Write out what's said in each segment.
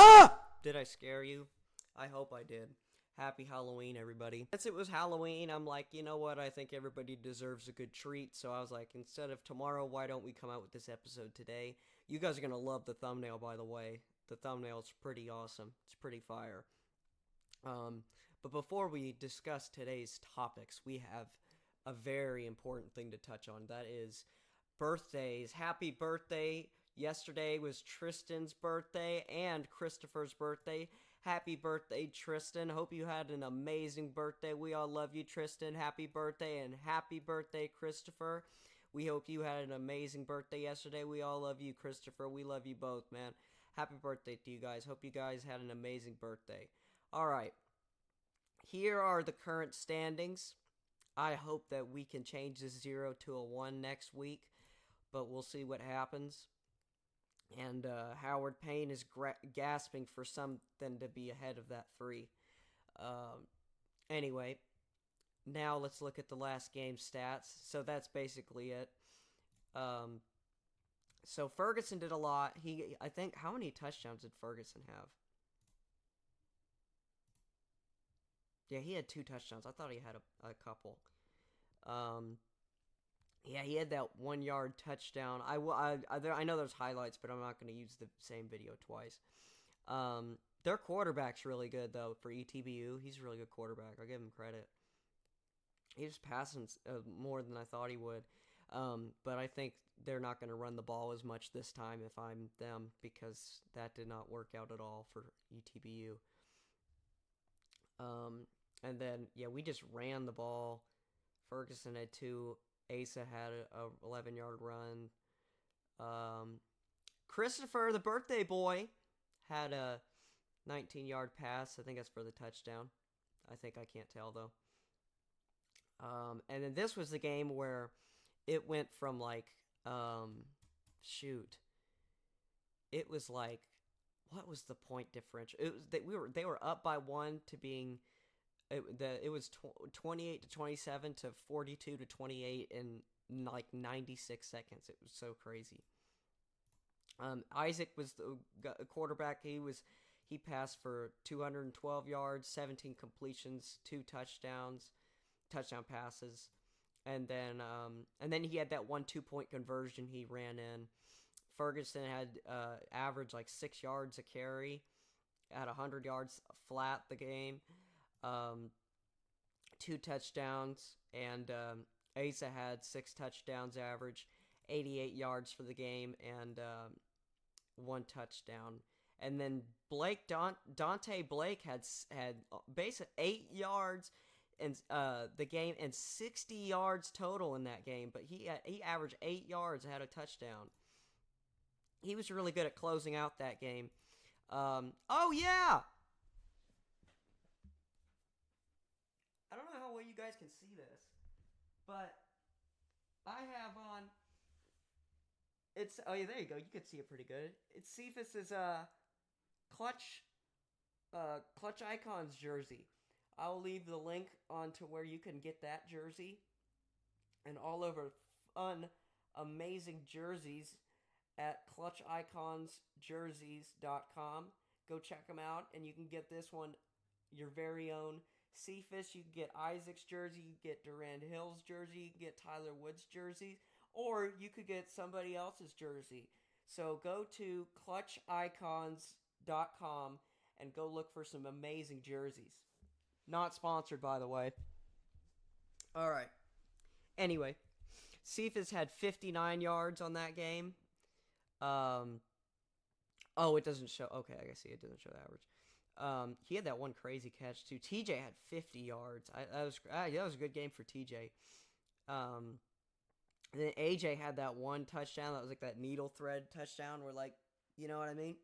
Ah! Did I scare you? I hope I did. Happy Halloween, everybody. Since it was Halloween, I'm like, you know what? I think everybody deserves a good treat. So I was like, instead of tomorrow, why don't we come out with this episode today? You guys are going to love the thumbnail, by the way. The thumbnail's pretty awesome. It's pretty fire. But before we discuss today's topics, we have a very important thing to touch on. That is birthdays. Happy birthday. Yesterday was Tristan's birthday and Christopher's birthday. Happy birthday, Tristan. Hope you had an amazing birthday. We all love you, Tristan. Happy birthday, and happy birthday, Christopher. We hope you had an amazing birthday yesterday. We all love you, Christopher. We love you both, man. Happy birthday to you guys. Hope you guys had an amazing birthday. All right. Here are the current standings. I hope that we can change this 0 to a 1 next week, but we'll see what happens. And Howard Payne is gasping for something to be ahead of that 3. Anyway, now let's look at the last game stats. So that's basically it. So Ferguson did a lot. I think, how many touchdowns did Ferguson have? Yeah, he had 2 touchdowns. I thought he had a couple. Yeah, he had that 1-yard touchdown. I know there's highlights, but I'm not going to use the same video twice. Their quarterback's really good, though, for ETBU. He's a really good quarterback. I'll give him credit. He's passing more than I thought he would. But I think they're not going to run the ball as much this time if I'm them, because that did not work out at all for ETBU. And then, yeah, we just ran the ball. Ferguson had 2. Asa had a 11-yard run. Christopher, the birthday boy, had a 19-yard pass. I think that's for the touchdown. I can't tell, though. And then this was the game where it went from, like, it was like, what was the point differential? It was that they were up by 1 to being, it was 28 to 27 to 42 to 28 in like 96 seconds. It was so crazy. Isaac was the quarterback. He passed for 212 yards, 17 completions, 2 touchdown passes, and then he had that 1 2-point conversion he ran in. Ferguson had average like 6 yards a carry, at 100 yards flat the game, 2 touchdowns, and Asa had 6 touchdowns average, 88 yards for the game, and 1 touchdown. And then Dante Blake had basically 8 yards in the game and 60 yards total in that game, but he averaged 8 yards and had a touchdown. He was really good at closing out that game. Oh, yeah! I don't know how well you guys can see this, but I have on... oh, yeah, there you go. You can see it pretty good. It's Cephas's ClutchIcons jersey. I'll leave the link onto where you can get that jersey and all over fun, amazing jerseys at ClutchIconsJerseys.com. Go check them out, and you can get this one, your very own Cephas. You can get Isaac's jersey, you can get Durand Hill's jersey, you can get Tyler Wood's jersey, or you could get somebody else's jersey. So go to ClutchIcons.com and go look for some amazing jerseys. Not sponsored, by the way. All right. Anyway, Cephas had 59 yards on that game. Oh, it doesn't show. Okay, I see it doesn't show the average. He had that one crazy catch too. TJ had 50 yards. That was a good game for TJ. Then AJ had that one touchdown that was like that needle thread touchdown where, like, you know what I mean?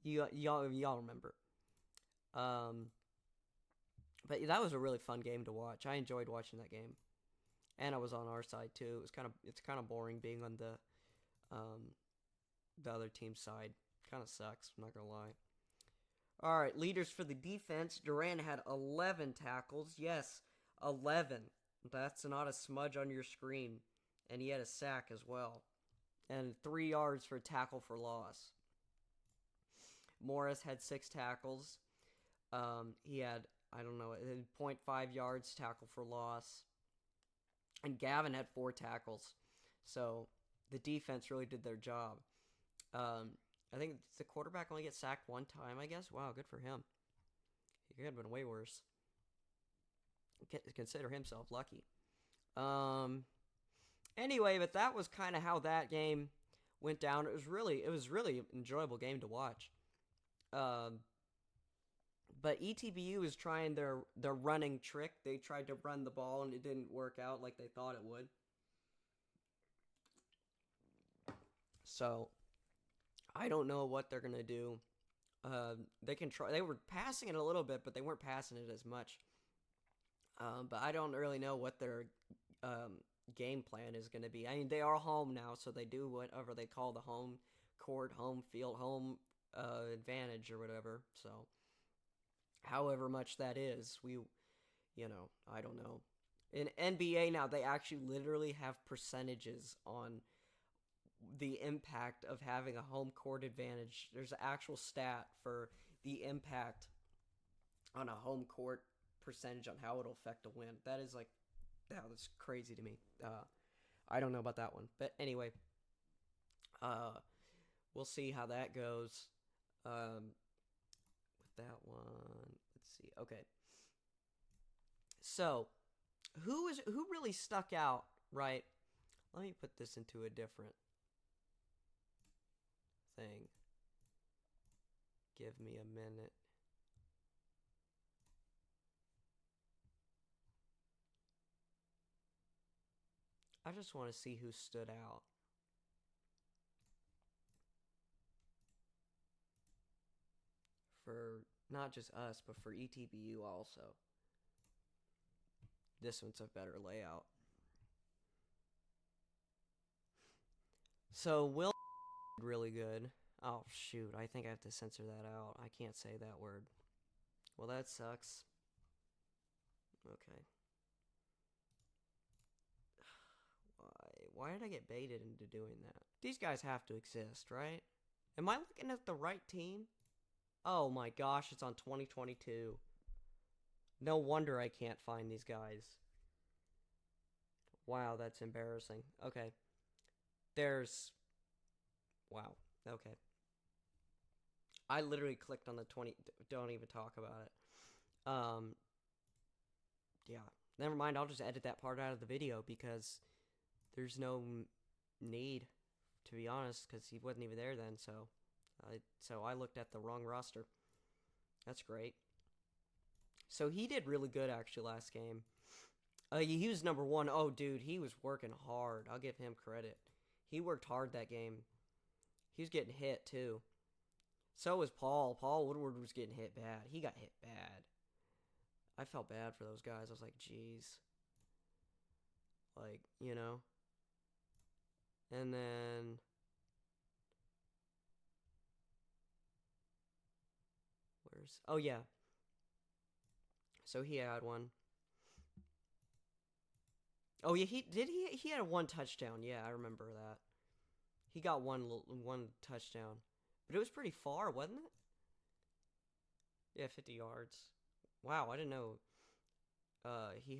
Y'all remember. But that was a really fun game to watch. I enjoyed watching that game, and I was on our side too. It's kind of boring being on the other team's side. Kind of sucks. I'm not gonna lie. All right, leaders for the defense. Durant had 11 tackles. Yes, 11. That's not a smudge on your screen. And he had a sack as well. And 3 yards for tackle for loss. Morris had 6 tackles. He had, I don't know, 0.5 yards tackle for loss. And Gavin had 4 tackles. So the defense really did their job. I think the quarterback only gets sacked 1 time, I guess. Wow, good for him. He could have been way worse. Consider himself lucky. Anyway, but that was kind of how that game went down. It was really an enjoyable game to watch. But ETBU is trying their running trick. They tried to run the ball and it didn't work out like they thought it would. So I don't know what they're gonna do. They can try. They were passing it a little bit, but they weren't passing it as much. But I don't really know what their game plan is going to be. I mean, they are home now, so they do whatever they call the home court, home field, home advantage or whatever. So, however much that is, I don't know. In NBA now, they actually literally have percentages on the impact of having a home court advantage. There's an actual stat for the impact on a home court percentage on how it'll affect a win. That's crazy to me. I don't know about that one, but anyway, we'll see how that goes. With that one, let's see. Okay, so who really stuck out? Right. Let me put this into a different thing. Give me a minute. I just want to see who stood out. For not just us, but for ETBU also. This one's a better layout. So Will really good. Oh shoot, I think I have to censor that out. I can't say that word. Well, that sucks. Okay. Why did I get baited into doing that? These guys have to exist, right? Am I looking at the right team? Oh my gosh, it's on 2022. No wonder I can't find these guys. Wow, that's embarrassing. Okay. Wow. Okay. I literally clicked on the 20. Don't even talk about it. Yeah. Never mind, I'll just edit that part out of the video because there's no need, to be honest, because he wasn't even there then, so I looked at the wrong roster. That's great. So he did really good, actually, last game. He was number 1. Oh, dude, he was working hard. I'll give him credit. He worked hard that game. He was getting hit, too. So was Paul. Paul Woodward was getting hit bad. He got hit bad. I felt bad for those guys. I was like, jeez. Like, And then oh yeah. So he had one. Oh yeah, he had 1 touchdown. Yeah, I remember that. He got one touchdown. But it was pretty far, wasn't it? Yeah, 50 yards. Wow, I didn't know he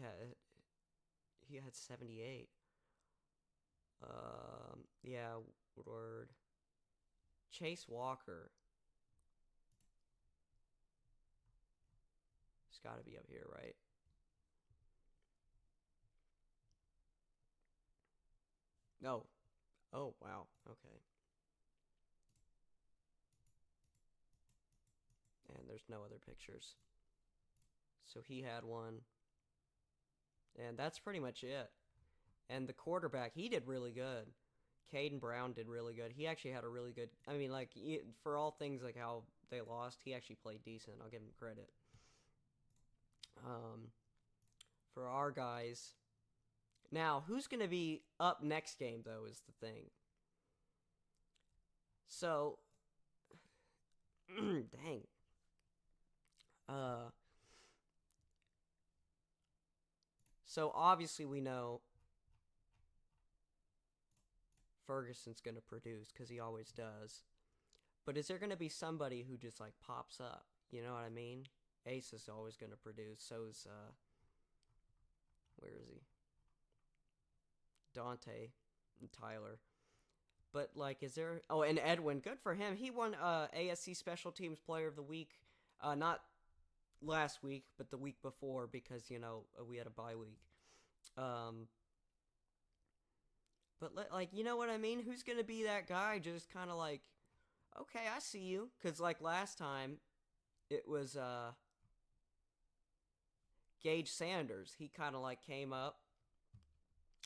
had 78. Yeah, Woodward. Chase Walker. It's got to be up here, right? No. Oh, wow. Okay. And there's no other pictures. So he had one. And that's pretty much it. And the quarterback, he did really good. Caden Brown did really good. He actually had a really good... I mean, like, for all things like how they lost, he actually played decent. I'll give him credit. For our guys... Now, who's going to be up next game, though, is the thing. So... Dang. So, obviously, we know... Ferguson's going to produce, because he always does. But is there going to be somebody who just like pops up? You know what I mean? Ace is always going to produce. So is where is he? Dante and Tyler. But like, is there? Oh, and Edwin, good for him. He won ASC Special Teams Player of the Week. Not last week, but the week before, because we had a bye week. But like, you know what I mean? Who's gonna be that guy? Just kind of like, okay, I see you. Cause like last time, it was Gage Sanders. He kind of like came up.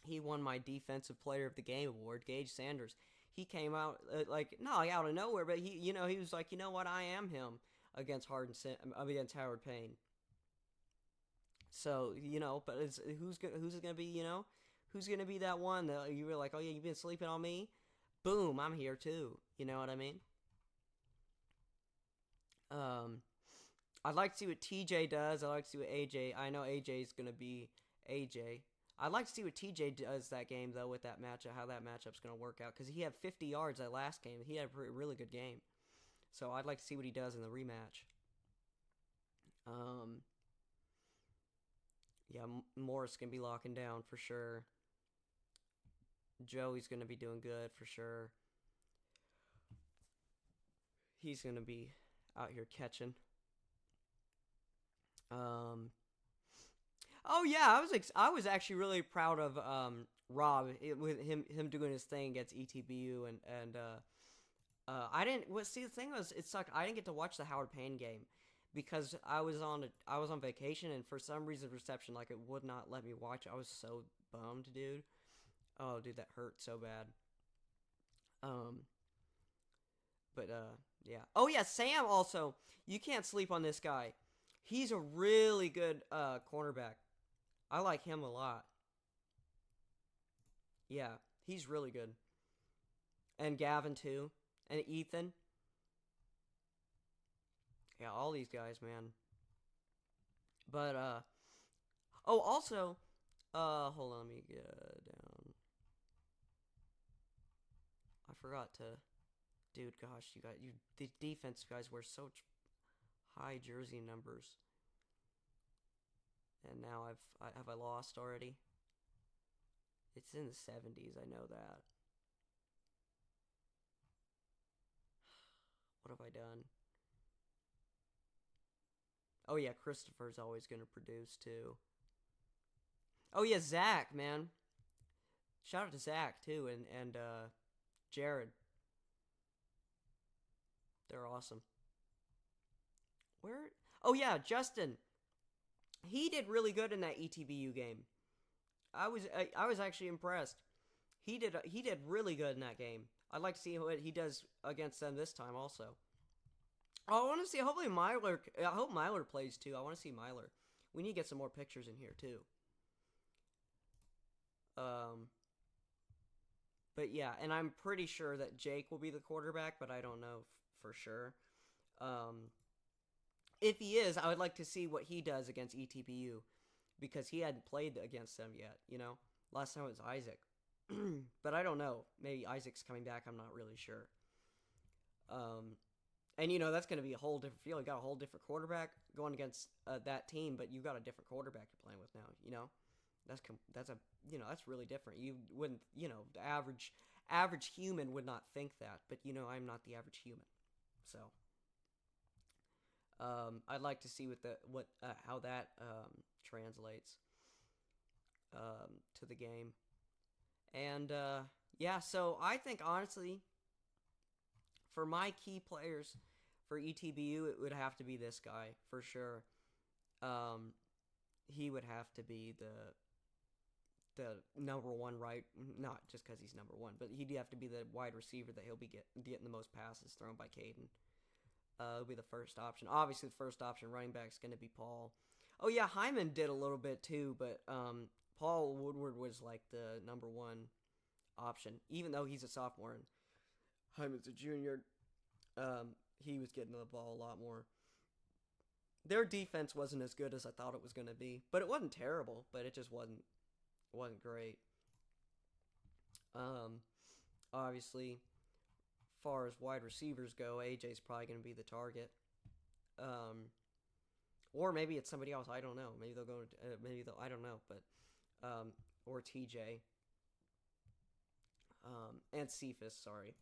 He won my Defensive Player of the Game award. Gage Sanders. He came out not out of nowhere, but he was like, you know what? I am him against against Howard Payne. So but who's gonna be who's gonna be that one that you were like, oh yeah, you've been sleeping on me? Boom, I'm here too. You know what I mean? I'd like to see what TJ does. I'd like to see what AJ. I know AJ's gonna be AJ. I'd like to see what TJ does that game though with that matchup. How that matchup's gonna work out, because he had 50 yards that last game. He had a really good game. So I'd like to see what he does in the rematch. Yeah, Morris gonna be locking down for sure. Joey's gonna be doing good for sure. He's gonna be out here catching. Oh yeah, I was actually really proud of Rob with him doing his thing against ETBU and I didn't. See, the thing was, it sucked. I didn't get to watch the Howard Payne game because I was on vacation, and for some reason reception it would not let me watch. I was so bummed, dude. Oh, dude, that hurt so bad. But yeah. Oh yeah, Sam also. You can't sleep on this guy. He's a really good cornerback. I like him a lot. Yeah, he's really good. And Gavin too. And Ethan. Yeah, all these guys, man. But oh, also hold on, let me get down. I forgot to, dude, gosh, the defense guys wear such high jersey numbers. And now have I lost already? It's in the 70s, I know that. What have I done? Oh yeah, Christopher's always gonna produce too. Oh yeah, Zach, man. Shout out to Zach too, and Jared. They're awesome. Where? Oh yeah, Justin. He did really good in that ETBU game. I was actually impressed. He did really good in that game. I'd like to see what he does against them this time also. Oh, I want to see. Hopefully Myler. I hope Myler plays too. I want to see Myler. We need to get some more pictures in here too. But yeah, and I'm pretty sure that Jake will be the quarterback, but I don't know for sure. If he is, I would like to see what he does against ETBU, because he hadn't played against them yet. Last time it was Isaac, but I don't know. Maybe Isaac's coming back. I'm not really sure. And that's going to be a whole different feel. You got a whole different quarterback going against that team, but you got a different quarterback you're playing with now. That's really different. You wouldn't, the average human would not think that, but I'm not the average human, so I'd like to see how that translates to the game, and yeah. So I think honestly, for my key players for ETBU, it would have to be this guy for sure. He would have to be the number one, right? Not just because he's number one, but he'd have to be the wide receiver that he'll be getting the most passes thrown by Caden. It'll be the first option. Obviously, the first option running back is going to be Paul. Oh yeah, Hyman did a little bit too, but Paul Woodward was like the number one option, even though he's a sophomore and Hyman's a junior. He was getting the ball a lot more. Their defense wasn't as good as I thought it was going to be, but it wasn't terrible. But it just wasn't great. Obviously, far as wide receivers go, AJ's probably going to be the target. Or maybe it's somebody else. I don't know. Maybe they'll go. I don't know. But or TJ. And Cephas. Sorry.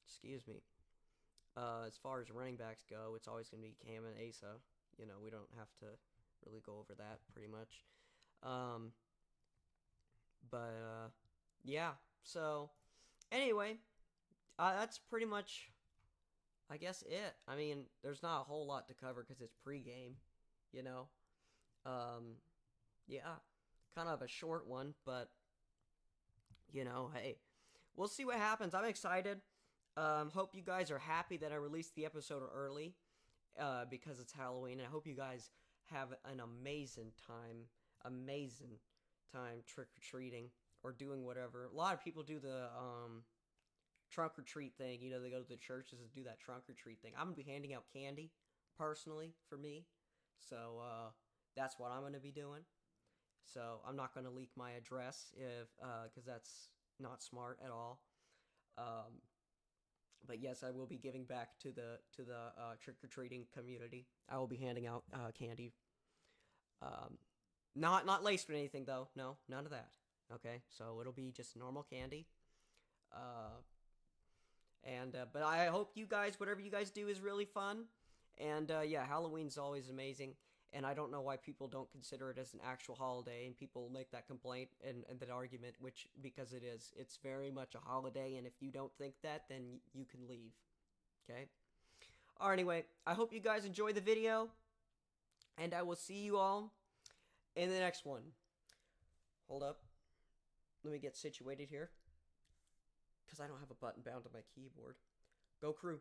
Excuse me. As far as running backs go, it's always going to be Cam and Asa. You know, we don't have to really go over that pretty much. Yeah. So, anyway, that's pretty much, I guess, it. I mean, there's not a whole lot to cover because it's pregame, you know. Yeah, kind of a short one, but, you know, hey, we'll see what happens. I'm excited. Hope you guys are happy that I released the episode early because it's Halloween. And I hope you guys have an amazing time trick-or-treating or doing whatever. A lot of people do the trunk-or-treat thing. You know, they go to the churches and do that trunk-or-treat thing. I'm going to be handing out candy, personally, for me. So that's what I'm going to be doing. So I'm not going to leak my address because that's not smart at all. But yes, I will be giving back to the trick-or-treating community. I will be handing out candy. Not laced with anything though. No, none of that. Okay, so it'll be just normal candy. But I hope you guys, whatever you guys do, is really fun. And yeah, Halloween's always amazing. And I don't know why people don't consider it as an actual holiday, and people make that complaint and that argument, because it is. It's very much a holiday, and if you don't think that, then you can leave. Okay? Alright, anyway, I hope you guys enjoy the video, and I will see you all in the next one. Hold up. Let me get situated here, because I don't have a button bound to my keyboard. Go Crew!